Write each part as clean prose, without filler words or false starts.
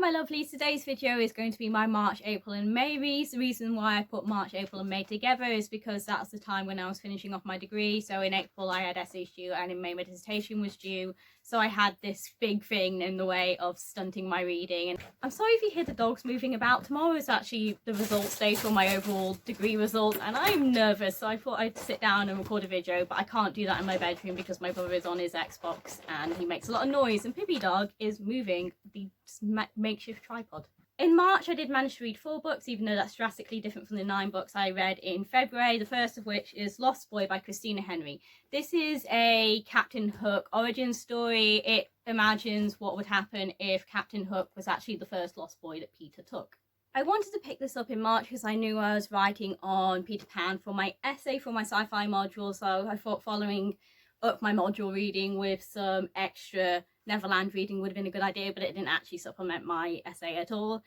my lovelies, today's video is going to be my March, April and May reads. The reason why I put March, April and May together is because that's the time when I was finishing off my degree. So in April I had essays due and in May my dissertation was due. So I had this big thing in the way of stunting my reading. And I'm sorry if you hear the dogs moving about. Tomorrow is actually the results day for my overall degree results and I'm nervous, so I thought I'd sit down and record a video, but I can't do that in my bedroom because my brother is on his Xbox and he makes a lot of noise and Pippi Dog is moving the makeshift tripod. In March I did manage to read 4 books, even though that's drastically different from the 9 books I read in February, the first of which is Lost Boy by Christina Henry. This is a Captain Hook origin story. It imagines what would happen if Captain Hook was actually the first lost boy that Peter took. I wanted to pick this up in March because I knew I was writing on Peter Pan for my essay for my sci-fi module, so I thought following up my module reading with some extra Neverland reading would have been a good idea, but it didn't actually supplement my essay at all.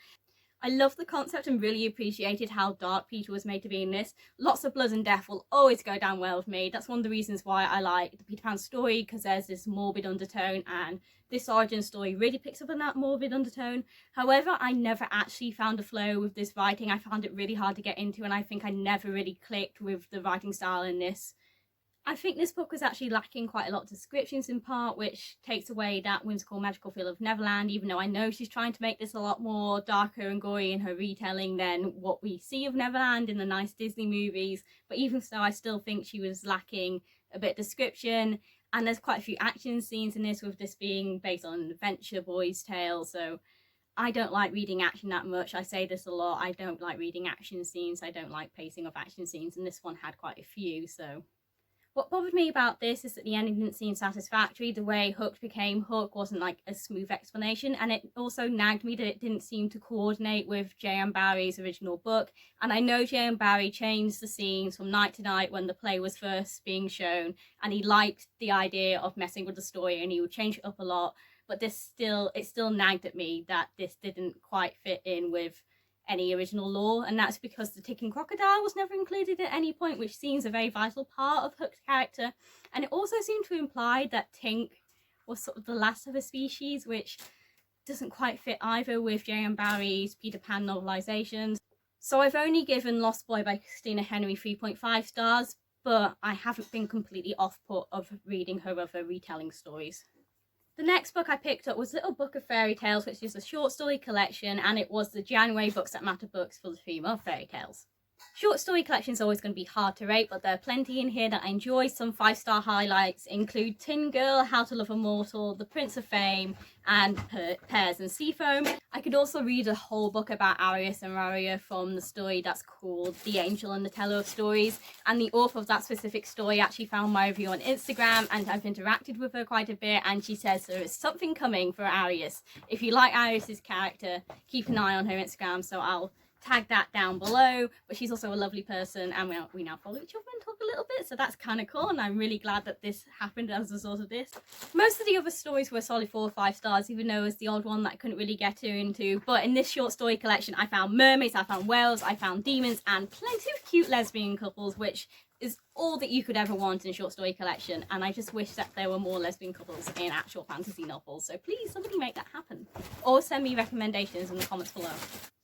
I love the concept and really appreciated how dark Peter was made to be in this. Lots of blood and death will always go down well with me. That's one of the reasons why I like the Peter Pan story, because there's this morbid undertone and this origin story really picks up on that morbid undertone. However, I never actually found a flow with this writing. I found it really hard to get into and I think I never really clicked with the writing style in this. I think this book was actually lacking quite a lot of descriptions in part, which takes away that whimsical magical feel of Neverland, even though I know she's trying to make this a lot more darker and gory in her retelling than what we see of Neverland in the nice Disney movies. But even so, I still think she was lacking a bit of description, and there's quite a few action scenes in this, with this being based on an adventure boy's tale, so I don't like reading action that much. I say this a lot, I don't like reading action scenes, I don't like pacing of action scenes, and this one had quite a few, so... What bothered me about this is that the ending didn't seem satisfactory. The way Hooked became Hook wasn't like a smooth explanation, and it also nagged me that it didn't seem to coordinate with J.M. Barrie's original book. And I know J.M. Barrie changed the scenes from night to night when the play was first being shown, and he liked the idea of messing with the story and he would change it up a lot, but it still nagged at me that this didn't quite fit in with any original lore, and that's because the ticking crocodile was never included at any point, which seems a very vital part of Hook's character. And it also seemed to imply that Tink was sort of the last of a species, which doesn't quite fit either with J.M. Barrie's Peter Pan novelizations. So I've only given Lost Boy by Christina Henry 3.5 stars, but I haven't been completely off-put of reading her other retelling stories. The next book I picked up was Little Book of Fairy Tales, which is a short story collection, and it was the January Books That Matter books for the theme of fairy tales. Short story collection is always going to be hard to rate, but there are plenty in here that I enjoy. Some 5-star highlights include Tin Girl, How to Love a Mortal, The Prince of Fame, and Pears and Seafoam. I could also read a whole book about Arius and Raria from the story that's called The Angel and the Teller of Stories, and the author of that specific story actually found my review on Instagram, and I've interacted with her quite a bit, and she says there is something coming for Arius. If you like Arius's character, keep an eye on her Instagram, so I'll tag that down below. But she's also a lovely person, and we now follow each other and talk a little bit, so that's kind of cool, and I'm really glad that this happened as a result of this. Most of the other stories were solid 4 or 5 stars, even though it's the odd one that I couldn't really get into. But in this short story collection I found mermaids, I found whales, I found demons, and plenty of cute lesbian couples, which is all that you could ever want in a short story collection, and I just wish that there were more lesbian couples in actual fantasy novels, so please somebody make that happen, or send me recommendations in the comments below.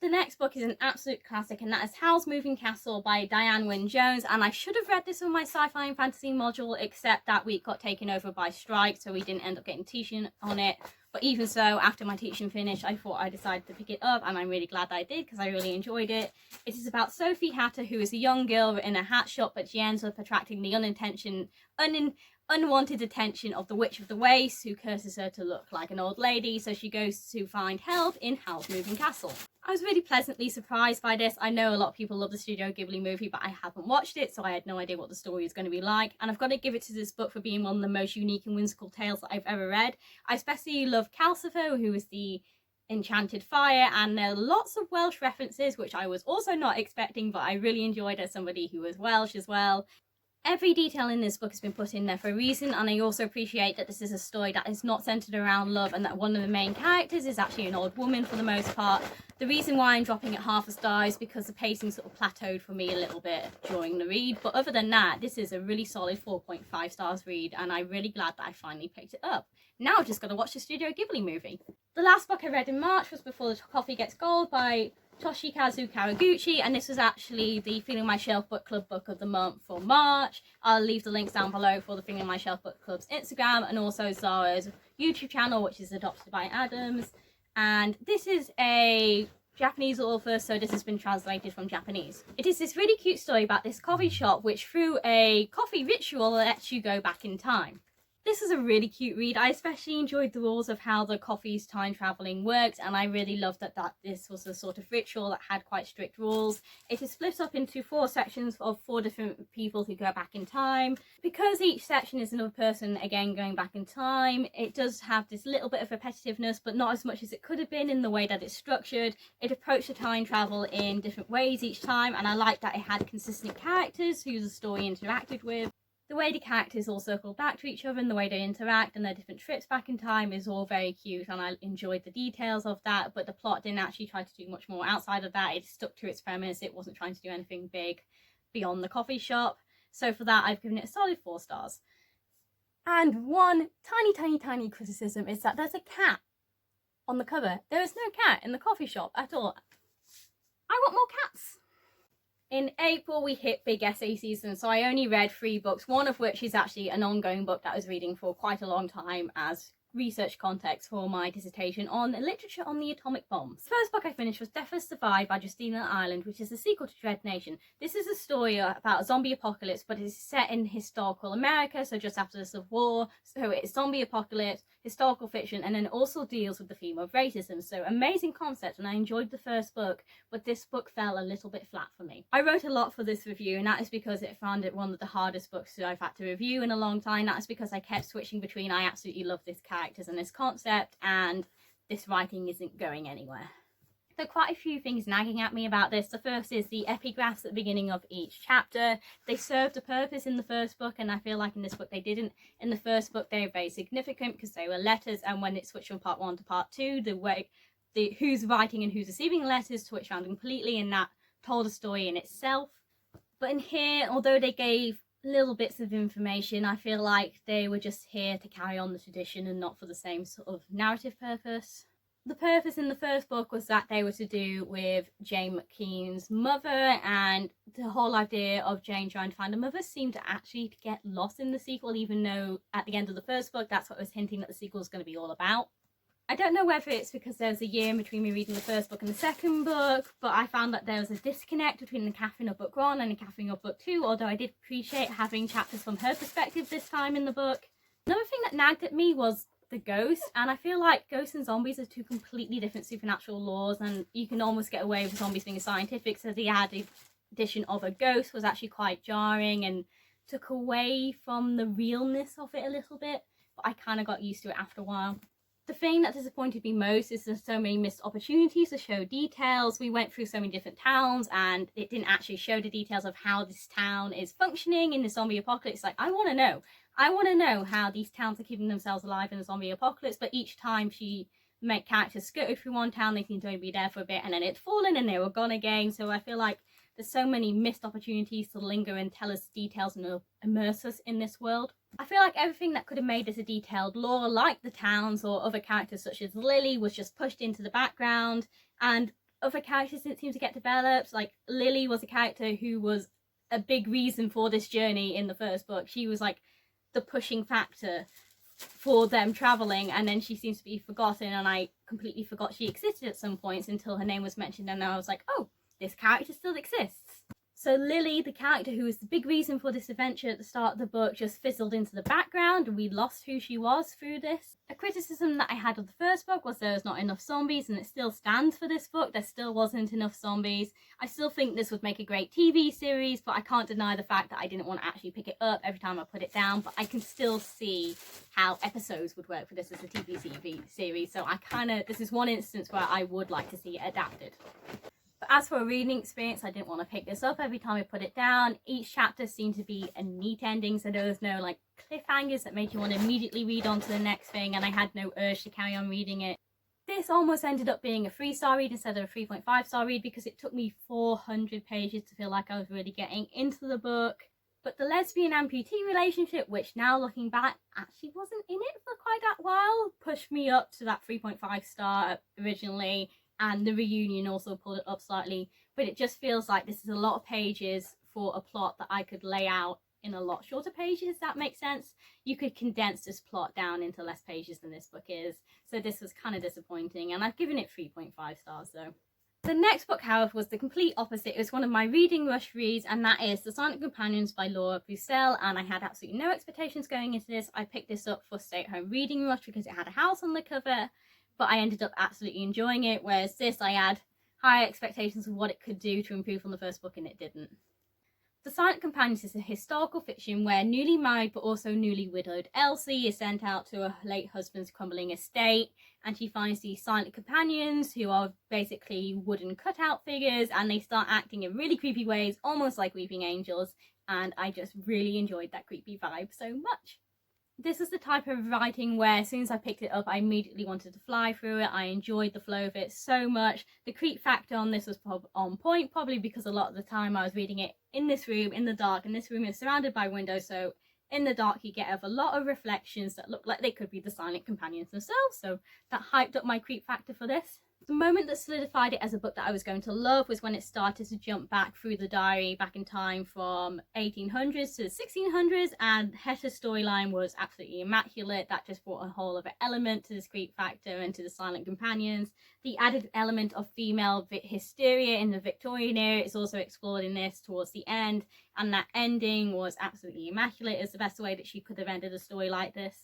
The next book is an absolute classic, and that is Howl's Moving Castle by Diane Wynne Jones, and I should have read this on my sci-fi and fantasy module, except that week got taken over by strike, so we didn't end up getting teaching on it. But even so, after my teaching finished, I thought I decided to pick it up, and I'm really glad that I did because I really enjoyed it. It is about Sophie Hatter, who is a young girl in a hat shop, but she ends up attracting the unwanted attention of the Witch of the Waste, who curses her to look like an old lady, so she goes to find help in Howl's Moving Castle. I was really pleasantly surprised by this. I know a lot of people love the Studio Ghibli movie, but I haven't watched it, so I had no idea what the story is going to be like. And I've got to give it to this book for being one of the most unique and whimsical tales that I've ever read. I especially love Calcifer, who is the enchanted fire, and there are lots of Welsh references, which I was also not expecting, but I really enjoyed as somebody who was Welsh as well. Every detail in this book has been put in there for a reason, and I also appreciate that this is a story that is not centered around love and that one of the main characters is actually an old woman for the most part. The reason why I'm dropping it half a star is because the pacing sort of plateaued for me a little bit during the read, but other than that, this is a really solid 4.5 stars read, and I'm really glad that I finally picked it up. Now I've just got to watch the Studio Ghibli movie. The last book I read in March was Before the Coffee Gets Cold by Toshikazu Kawaguchi, and this was actually the Feeling My Shelf Book Club book of the month for March. I'll leave the links down below for the Feeling My Shelf Book Club's Instagram and also Zara's YouTube channel, which is adopted by Addams. And this is a Japanese author, so this has been translated from Japanese. It is this really cute story about this coffee shop which through a coffee ritual lets you go back in time. This is a really cute read. I especially enjoyed the rules of how the coffee's time travelling worked, and I really loved that this was a sort of ritual that had quite strict rules. It is split up into 4 sections of 4 different people who go back in time. Because each section is another person, again, going back in time, it does have this little bit of repetitiveness, but not as much as it could have been in the way that it's structured. It approached the time travel in different ways each time, and I liked that it had consistent characters who the story interacted with. The way the characters all circle back to each other and the way they interact and their different trips back in time is all very cute, and I enjoyed the details of that, but the plot didn't actually try to do much more outside of that. It stuck to its premise. It wasn't trying to do anything big beyond the coffee shop. So for that, I've given it a solid 4 stars. And one tiny criticism is that there's a cat on the cover. There is no cat in the coffee shop at all. I want more cats. In April, we hit big essay season, so I only read 3 books, one of which is actually an ongoing book that I was reading for quite a long time as research context for my dissertation on literature on the atomic bombs. The first book I finished was Death Has Survived by Justina Ireland, which is a sequel to Dread Nation. This is a story about a zombie apocalypse, but it's set in historical America, so just after the Civil War. So it's zombie apocalypse, historical fiction, and then it also deals with the theme of racism. So amazing concept, and I enjoyed the first book, but this book fell a little bit flat for me. I wrote a lot for this review, and that is because I found it one of the hardest books that I've had to review in a long time. That is because I kept switching between I absolutely love this characters and this concept, and this writing isn't going anywhere. There are quite a few things nagging at me about this. The first is the epigraphs at the beginning of each chapter. They served a purpose in the first book, and I feel like in this book they didn't. In the first book they were very significant because they were letters, and when it switched from part 1 to part 2, who's writing and who's receiving letters switched around completely, and that told a story in itself. But in here, although they gave little bits of information, I feel like they were just here to carry on the tradition and not for the same sort of narrative purpose. The purpose in the first book was that they were to do with Jane McKean's mother, and the whole idea of Jane trying to find a mother seemed to actually get lost in the sequel, even though at the end of the first book that's what was hinting that the sequel is going to be all about. I don't know whether it's because there was a year in between me reading the first book and the second book, but I found that there was a disconnect between the Catherine of book 1 and the Catherine of book 2, although I did appreciate having chapters from her perspective this time in the book. Another thing that nagged at me was the ghosts, and I feel like ghosts and zombies are 2 completely different supernatural laws, and you can almost get away with zombies being scientific, so the added addition of a ghost was actually quite jarring and took away from the realness of it a little bit, but I kind of got used to it after a while. The thing that disappointed me most is there's so many missed opportunities to show details. We went through so many different towns and it didn't actually show the details of how this town is functioning in the zombie apocalypse. Like, I want to know. I want to know how these towns are keeping themselves alive in the zombie apocalypse, but each time she made characters skirted through one town, they seemed to only be there for a bit and then it'd fallen and they were gone again. So I feel like there's so many missed opportunities to linger and tell us details and immerse us in this world. I feel like everything that could have made this a detailed lore, like the towns or other characters such as Lily, was just pushed into the background, and other characters didn't seem to get developed. Like, Lily was a character who was a big reason for this journey in the first book. She was like the pushing factor for them traveling, and then she seems to be forgotten, and I completely forgot she existed at some points until her name was mentioned, and I was like, oh, this character still exists. So Lily, the character who was the big reason for this adventure at the start of the book, just fizzled into the background and we lost who she was through this. A criticism that I had of the first book was there was not enough zombies, and it still stands for this book. There still wasn't enough zombies. I still think this would make a great TV series, but I can't deny the fact that I didn't want to actually pick it up every time I put it down, but I can still see how episodes would work for this as a TV series, so this is one instance where I would like to see it adapted. But as for a reading experience, I didn't want to pick this up every time I put it down. Each chapter seemed to be a neat ending, so there was no like cliffhangers that made you want to immediately read on to the next thing, and I had no urge to carry on reading it. This almost ended up being a 3-star read instead of a 3.5-star read because it took me 400 pages to feel like I was really getting into the book. But the lesbian amputee relationship, which now looking back actually wasn't in it for quite that while, pushed me up to that 3.5-star originally, and the reunion also pulled it up slightly. But it just feels like this is a lot of pages for a plot that I could lay out in a lot shorter pages, if that makes sense. You could condense this plot down into less pages than this book is, so this was kind of disappointing, and I've given it 3.5 stars though. The next book, however, was the complete opposite. It was one of my reading rush reads, and that is The Silent Companions by Laura Bussell, and I had absolutely no expectations going into this. I picked this up for stay-at-home reading rush because it had a house on the cover, but I ended up absolutely enjoying it, whereas this I had higher expectations of what it could do to improve on the first book, and it didn't. The Silent Companions is a historical fiction where newly married but also newly widowed Elsie is sent out to her late husband's crumbling estate, and she finds these silent companions who are basically wooden cutout figures, and they start acting in really creepy ways, almost like weeping angels, and I just really enjoyed that creepy vibe so much. This is the type of writing where as soon as I picked it up, I immediately wanted to fly through it. I enjoyed the flow of it so much. The creep factor on this was on point, probably because a lot of the time I was reading it in this room, in the dark, and this room is surrounded by windows, so in the dark you get a lot of reflections that look like they could be the silent companions themselves, so that hyped up my creep factor for this. The moment that solidified it as a book that I was going to love was when it started to jump back through the diary back in time from 1800s to the 1600s, and Heta's storyline was absolutely immaculate. That just brought a whole other element to this creep factor and to the silent companions. The added element of female hysteria in the Victorian era is also explored in this towards the end, and that ending was absolutely immaculate. It's the best way that she could have ended a story like this.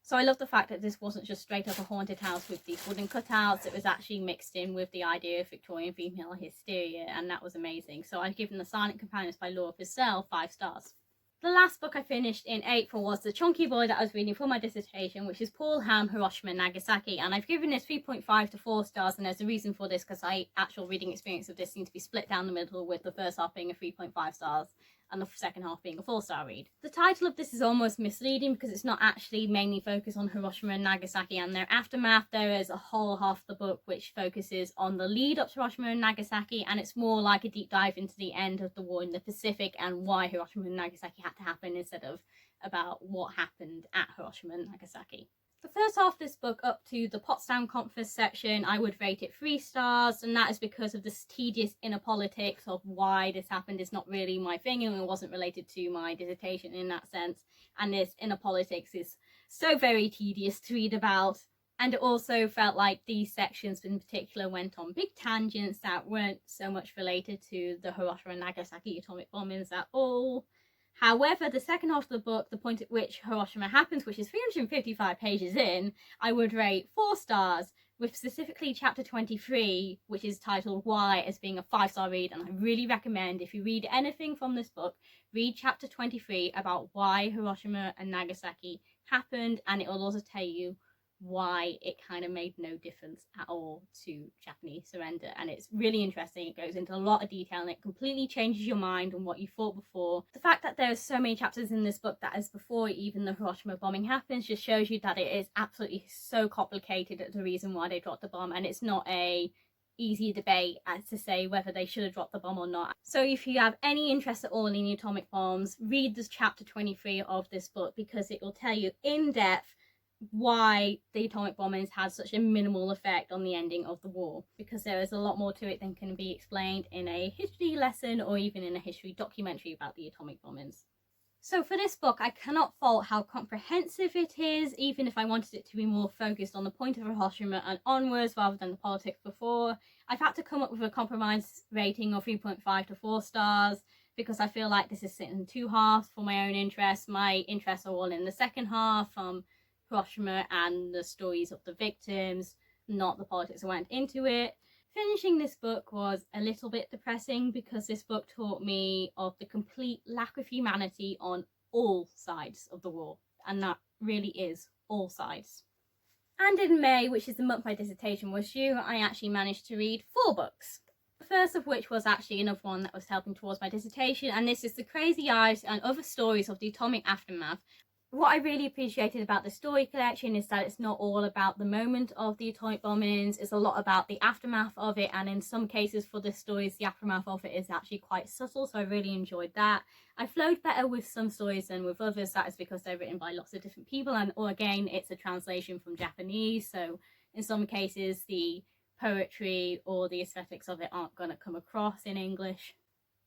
So I love the fact that this wasn't just straight up a haunted house with these wooden cutouts. It was actually mixed in with the idea of Victorian female hysteria, and that was amazing. So I've given The Silent Companions by Laura Bussell 5 stars. The last book I finished in April was The Chunky Boy that I was reading for my dissertation, which is Paul Ham, Hiroshima, Nagasaki, and I've given this 3.5 to 4 stars, and there's a reason for this because my actual reading experience of this seemed to be split down the middle, with the first half being a 3.5 stars and the second half being a 4-star read. The title of this is almost misleading because it's not actually mainly focused on Hiroshima and Nagasaki and their aftermath. There is a whole half of the book which focuses on the lead up to Hiroshima and Nagasaki, and it's more like a deep dive into the end of the war in the Pacific and why Hiroshima and Nagasaki had to happen instead of about what happened at Hiroshima and Nagasaki. The first half of this book, up to the Potsdam Conference section, I would rate it 3 stars, and that is because of this tedious inner politics of why this happened. It's not really my thing, and it wasn't related to my dissertation in that sense, and this inner politics is so very tedious to read about. And it also felt like these sections in particular went on big tangents that weren't so much related to the Hiroshima and Nagasaki atomic bombings at all. However, the second half of the book, the point at which Hiroshima happens, which is 355 pages in, I would rate 4 stars, with specifically chapter 23, which is titled Why, as being a 5-star read, and I really recommend, if you read anything from this book, read chapter 23 about why Hiroshima and Nagasaki happened, and it will also tell you why it kind of made no difference at all to Japanese surrender. And it's really interesting. It goes into a lot of detail and it completely changes your mind on what you thought before. The fact that there are so many chapters in this book that is before even the Hiroshima bombing happens just shows you that it is absolutely so complicated at the reason why they dropped the bomb, and it's not a easy debate as to say whether they should have dropped the bomb or not. So if you have any interest at all in the atomic bombs, read this chapter 23 of this book, because it will tell you in depth why the atomic bombings had such a minimal effect on the ending of the war, because there is a lot more to it than can be explained in a history lesson or even in a history documentary about the atomic bombings. So for this book, I cannot fault how comprehensive it is, even if I wanted it to be more focused on the point of Hiroshima and onwards rather than the politics before. I've had to come up with a compromise rating of 3.5 to 4 stars because I feel like this is sitting in 2 halves for my own interests. My interests are all in the second half, Hiroshima and the stories of the victims, not the politics that went into it. Finishing this book was a little bit depressing because this book taught me of the complete lack of humanity on all sides of the war, and that really is all sides. And in May, which is the month my dissertation was due, I actually managed to read 4 books. The first of which was actually another one that was helping towards my dissertation, and this is The Crazy Eyes and Other Stories of the Atomic Aftermath. What I really appreciated about the story collection is that it's not all about the moment of the atomic bombings, it's a lot about the aftermath of it, and in some cases for the stories, the aftermath of it is actually quite subtle, so I really enjoyed that. I flowed better with some stories than with others. That is because they're written by lots of different people, and or again, it's a translation from Japanese, so in some cases the poetry or the aesthetics of it aren't going to come across in English.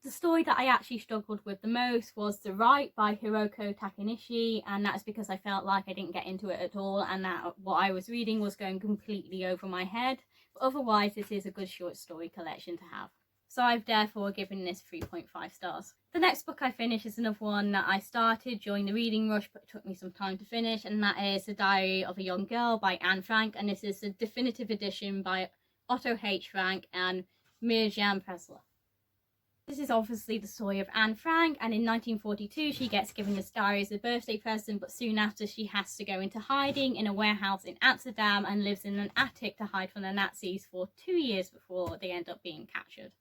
The story that I actually struggled with the most was The Right by Hiroko Takenishi, and that's because I felt like I didn't get into it at all and that what I was reading was going completely over my head. But otherwise, this is a good short story collection to have. So I've therefore given this 3.5 stars. The next book I finished is another one that I started during the reading rush but it took me some time to finish, and that is The Diary of a Young Girl by Anne Frank, and this is the definitive edition by Otto H. Frank and Mirjam Pressler. This is obviously the story of Anne Frank, and in 1942 she gets given this diary as a birthday present, but soon after she has to go into hiding in a warehouse in Amsterdam and lives in an attic to hide from the Nazis for 2 years before they end up being captured.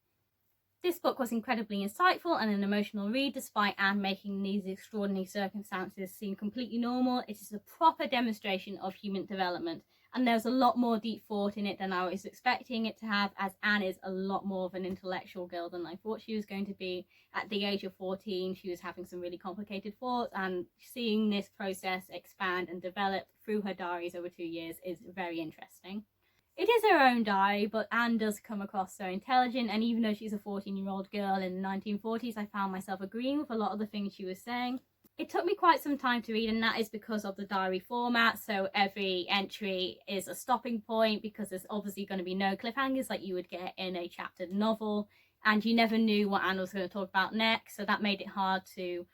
This book was incredibly insightful and an emotional read, despite Anne making these extraordinary circumstances seem completely normal. It is a proper demonstration of human development, and there's a lot more deep thought in it than I was expecting it to have, as Anne is a lot more of an intellectual girl than I thought she was going to be. At the age of 14, she was having some really complicated thoughts, and seeing this process expand and develop through her diaries over 2 years is very interesting. It is her own diary, but Anne does come across so intelligent, and even though she's a 14-year-old girl in the 1940s, I found myself agreeing with a lot of the things she was saying. It took me quite some time to read, and that is because of the diary format, so every entry is a stopping point because there's obviously going to be no cliffhangers like you would get in a chaptered novel, and you never knew what Anne was going to talk about next, so that made it hard to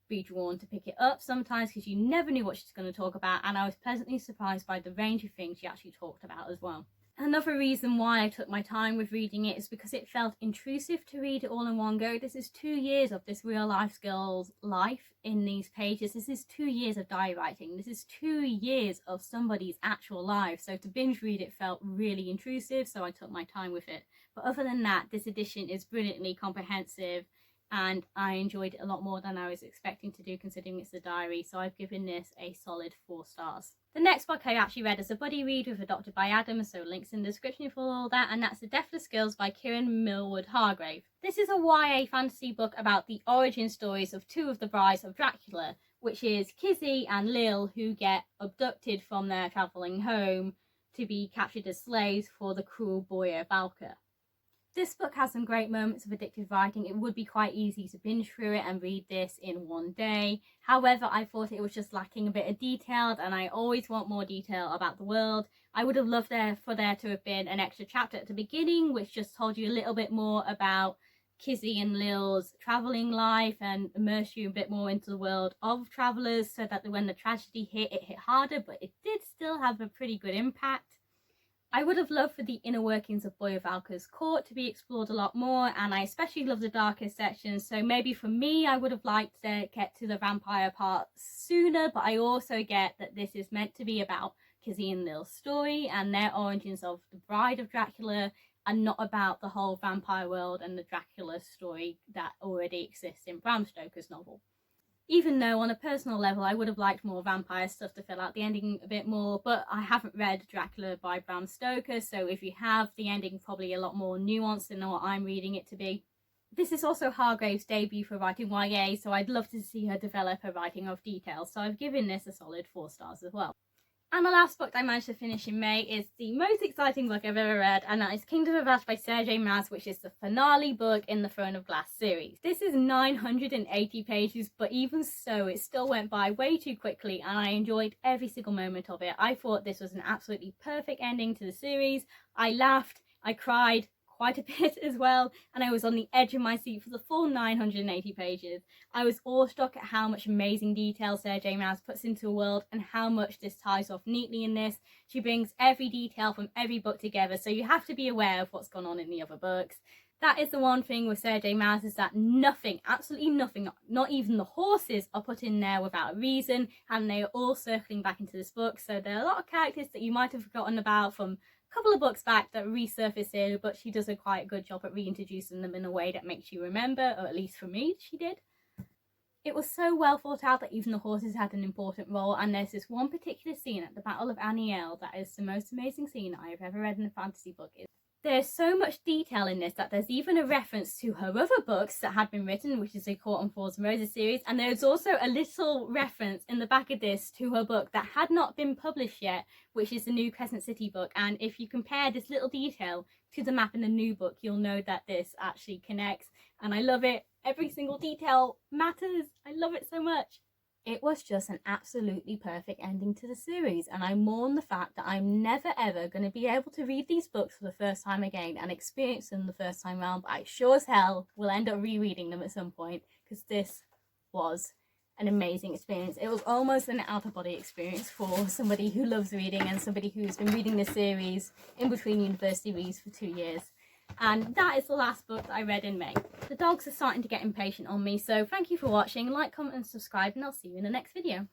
be drawn to pick it up sometimes because you never knew what she's going to talk about, and I was pleasantly surprised by the range of things she actually talked about as well. Another reason why I took my time with reading it is because it felt intrusive to read it all in one go. This is 2 years of this real life girl's life in these pages. This is 2 years of diary writing. This is 2 years of somebody's actual life. So to binge read it felt really intrusive, so I took my time with it. But other than that, this edition is brilliantly comprehensive, and I enjoyed it a lot more than I was expecting to do considering it's a diary, so I've given this a solid 4 stars. The next book I actually read as a buddy read with Adopted by Addams, so links in the description for all that, and that's The Deathless Girls by Kieran Millwood Hargrave. This is a YA fantasy book about the origin stories of 2 of the brides of Dracula, which is Kizzy and Lil, who get abducted from their travelling home to be captured as slaves for the cruel Boyer Valka. This book has some great moments of addictive writing. It would be quite easy to binge through it and read this in one day. However, I thought it was just lacking a bit of detail, and I always want more detail about the world. I would have loved for there to have been an extra chapter at the beginning which just told you a little bit more about Kizzy and Lil's travelling life and immerse you a bit more into the world of travellers, so that when the tragedy hit, it hit harder, but it did still have a pretty good impact. I would have loved for the inner workings of Boyer Valka's court to be explored a lot more, and I especially love the darkest sections, so maybe for me I would have liked to get to the vampire part sooner, but I also get that this is meant to be about Kizzy and Lil's story and their origins of the bride of Dracula, and not about the whole vampire world and the Dracula story that already exists in Bram Stoker's novel. Even though on a personal level I would have liked more vampire stuff to fill out the ending a bit more, but I haven't read Dracula by Bram Stoker, so if you have, the ending probably a lot more nuanced than what I'm reading it to be. This is also Hargrave's debut for writing YA, so I'd love to see her develop her writing of details, so I've given this a solid 4 stars as well. And the last book I managed to finish in May is the most exciting book I've ever read, and that is Kingdom of Ash by Sergei Maz, which is the finale book in the Throne of Glass series. This is 980 pages, but even so, it still went by way too quickly, and I enjoyed every single moment of it. I thought this was an absolutely perfect ending to the series. I laughed, I cried quite a bit as well, and I was on the edge of my seat for the full 980 pages. I was awestruck at how much amazing detail Sergei Maz puts into a world and how much this ties off neatly in this. She brings every detail from every book together, so you have to be aware of what's gone on in the other books. That is the one thing with Sergei Maz, is that nothing, absolutely nothing, not even the horses, are put in there without a reason, and they are all circling back into this book. So there are a lot of characters that you might have forgotten about from couple of books back that resurfaced, but she does a quite good job at reintroducing them in a way that makes you remember, or at least for me, she did. It was so well thought out that even the horses had an important role, and there's this one particular scene at the Battle of Aniel that is the most amazing scene I have ever read in a fantasy book. There's so much detail in this that there's even a reference to her other books that had been written, which is the Court on Thorns and Roses series, and there's also a little reference in the back of this to her book that had not been published yet, which is the new Crescent City book. And if you compare this little detail to the map in the new book, you'll know that this actually connects, and I love it. Every single detail matters. I love it so much. It was just an absolutely perfect ending to the series, and I mourn the fact that I'm never ever going to be able to read these books for the first time again and experience them the first time round, but I sure as hell will end up rereading them at some point, because this was an amazing experience. It was almost an out-of-body experience for somebody who loves reading and somebody who's been reading this series in between university reads for 2 years. And that is the last book that I read in May. The dogs are starting to get impatient on me, so thank you for watching. Like, comment and subscribe, and I'll see you in the next video.